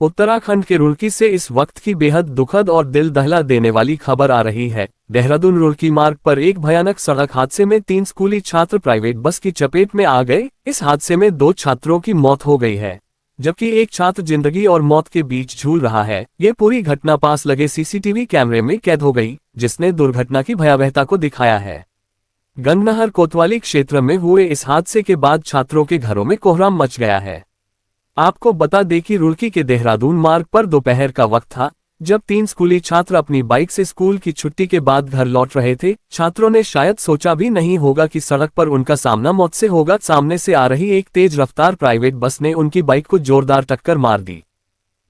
उत्तराखंड के रुड़की से इस वक्त की बेहद दुखद और दिल दहला देने वाली खबर आ रही है। देहरादून रुड़की मार्ग पर एक भयानक सड़क हादसे में 3 स्कूली छात्र प्राइवेट बस की चपेट में आ गए। इस हादसे में 2 छात्रों की मौत हो गई है, जबकि एक छात्र जिंदगी और मौत के बीच झूल रहा है। ये पूरी घटना पास लगे सीसीटीवी कैमरे में कैद हो गई, जिसने दुर्घटना की भयावहता को दिखाया है। गंगनहर कोतवाली क्षेत्र में हुए इस हादसे के बाद छात्रों के घरों में कोहराम मच गया है। आपको बता दें कि रुड़की के देहरादून मार्ग पर दोपहर का वक्त था, जब 3 स्कूली छात्र अपनी बाइक से स्कूल की छुट्टी के बाद घर लौट रहे थे। छात्रों ने शायद सोचा भी नहीं होगा कि सड़क पर उनका सामना मौत से होगा। सामने से आ रही एक तेज रफ्तार प्राइवेट बस ने उनकी बाइक को जोरदार टक्कर मार दी।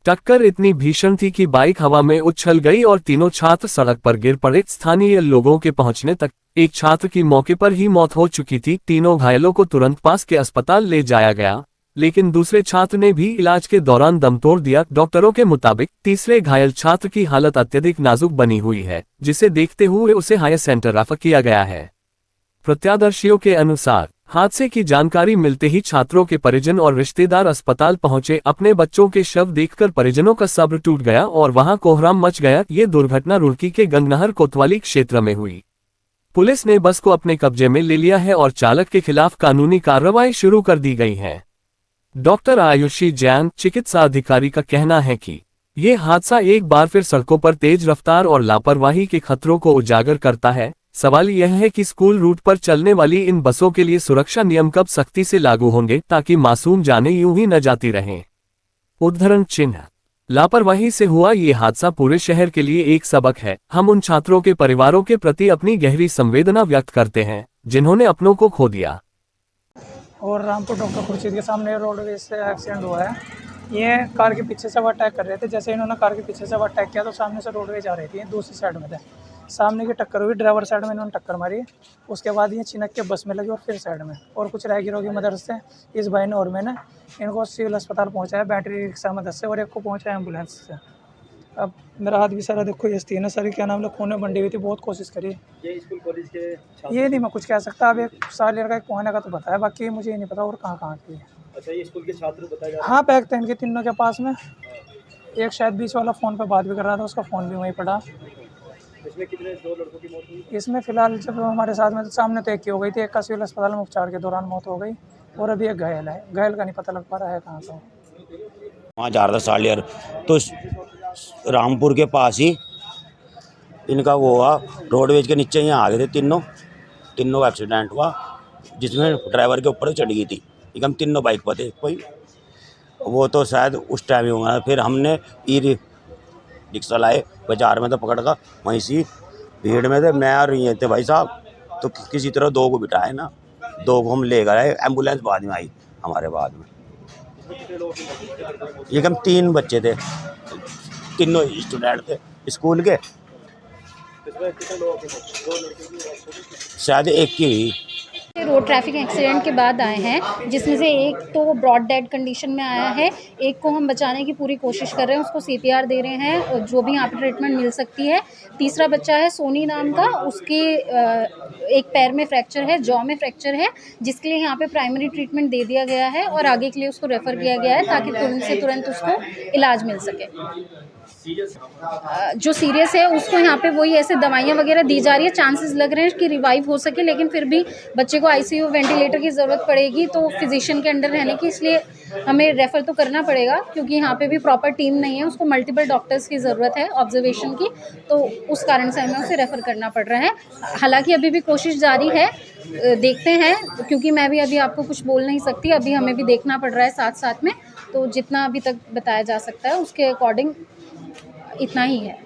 टक्कर इतनी भीषण थी कि बाइक हवा में उछल गई और तीनों छात्र सड़क पर गिर पड़े। स्थानीय लोगों के पहुंचने तक एक छात्र की मौके पर ही मौत हो चुकी थी। तीनों घायलों को तुरंत पास के अस्पताल ले जाया गया, लेकिन दूसरे छात्र ने भी इलाज के दौरान दम तोड़ दिया। डॉक्टरों के मुताबिक तीसरे घायल छात्र की हालत अत्यधिक नाजुक बनी हुई है, जिसे देखते हुए उसे हायर सेंटर रेफर किया गया है। प्रत्यादर्शियों के अनुसार हादसे की जानकारी मिलते ही छात्रों के परिजन और रिश्तेदार अस्पताल पहुंचे। अपने बच्चों के शव देखकर परिजनों का सब्र टूट गया और वहां कोहराम मच गया। ये दुर्घटना रुड़की के गंगनहर कोतवाली क्षेत्र में हुई। पुलिस ने बस को अपने कब्जे में ले लिया है और चालक के खिलाफ कानूनी कार्रवाई शुरू कर दी गई है। डॉक्टर आयुषी जैन, चिकित्सा अधिकारी का कहना है कि ये हादसा एक बार फिर सड़कों पर तेज रफ्तार और लापरवाही के खतरों को उजागर करता है। सवाल यह है कि स्कूल रूट पर चलने वाली इन बसों के लिए सुरक्षा नियम कब सख्ती से लागू होंगे, ताकि मासूम जानें यूं ही न जाती रहें। उद्धरण चिन्ह। लापरवाही से हुआ ये हादसा पूरे शहर के लिए एक सबक है। हम उन छात्रों के परिवारों के प्रति अपनी गहरी संवेदना व्यक्त करते हैं, जिन्होंने अपनों को खो दिया। और रामपुर डॉक्टर खुर्शीद के सामने रोडवेज से एक्सीडेंट हुआ है। ये कार के पीछे से वो अटैक कर रहे थे। जैसे इन्होंने कार के पीछे से वो अटैक किया तो सामने से रोडवेज आ रही थी, दूसरी साइड में थे। सामने की टक्कर हुई, ड्राइवर साइड में इन्होंने टक्कर मारी। उसके बाद ये चिनक के बस में लगी और फिर साइड में। और कुछ राहगीरों की मदद से इस भाई ने और मैंने इनको सिविल अस्पताल पहुँचाया बैटरी रिक्शा मदद से, और एक को पहुँचाया एम्बुलेंस से। अब मेरा हाथ भी सारा देखो ये स्तीन है, सारी क्या नाम है खून में बंडी हुई थी। बहुत कोशिश करी। ये स्कूल कॉलेज के ये नहीं मैं कुछ कह सकता। अब एक साल का एक पहुँचने का तो बताया, बाकी मुझे नहीं पता और कहाँ की है। अच्छा, ये स्कूल के छात्र बताया जा रहा है? हाँ, पैक थे इनके तीनों के पास में। एक शायद बीच वाला फ़ोन पे बात भी कर रहा था, उसका फ़ोन भी वहीं पड़ा। इसमें कितने 2 लड़कों की मौत हुई? इसमें फ़िलहाल जब हमारे साथ में तो सामने तो एक की हो गई थी, एक का सिविल अस्पताल में उपचार के दौरान मौत हो गई, और अभी एक घायल है। घायल का नहीं पता लग पा रहा है कहाँ का। वहाँ जा रहा था सालियर, तो रामपुर के पास ही इनका वो हुआ, रोडवेज के नीचे ही आ गए थे तीनों का एक्सीडेंट हुआ, जिसमें ड्राइवर के ऊपर चढ़ गई थी। एकदम तीनों बाइक पर थे। कोई वो तो शायद उस टाइम ही हुआ। फिर हमने ई रिक्शा लाए, बाजार में तो पकड़ का, वहीं से भीड़ में थे, मैं और ये थे भाई साहब। तो किसी तरह 2 को बिठाए ना, 2 को हम ले गए। एम्बुलेंस बाद में आई हमारे बाद में। एकदम 3 बच्चे थे, तीनों स्टूडेंट थे स्कूल के। शायद एक की रोड ट्रैफिक एक्सीडेंट के बाद आए हैं, जिसमें से एक तो ब्रॉड डेड कंडीशन में आया है। एक को हम बचाने की पूरी कोशिश कर रहे हैं, उसको सीपीआर दे रहे हैं, जो भी यहाँ पे ट्रीटमेंट मिल सकती है। तीसरा बच्चा है सोनी नाम का, उसके एक पैर में फ्रैक्चर है, जॉ में फ्रैक्चर है, जिसके लिए यहाँ पे प्राइमरी ट्रीटमेंट दे दिया गया है और आगे के लिए उसको रेफ़र किया गया है, ताकि तुरंत से तुरंत उसको इलाज मिल सके। जो सीरियस है उसको यहाँ पे वही ऐसे दवाइयाँ वगैरह दी जा रही है। चांसेस लग रहे हैं कि रिवाइव हो सके, लेकिन फिर भी बच्चे को आईसीयू वेंटिलेटर की ज़रूरत पड़ेगी, तो फिजिशियन के अंडर रहने की, इसलिए हमें रेफ़र तो करना पड़ेगा, क्योंकि यहाँ पे भी प्रॉपर टीम नहीं है। उसको मल्टीपल डॉक्टर्स की ज़रूरत है ऑब्जर्वेशन की, तो उस कारण से हमें उसे रेफ़र करना पड़ रहा है। हालाँकि अभी भी कोशिश जारी है, देखते हैं, क्योंकि मैं भी अभी आपको कुछ बोल नहीं सकती। अभी हमें भी देखना पड़ रहा है साथ साथ में, तो जितना अभी तक बताया जा सकता है उसके अकॉर्डिंग इतना ही है।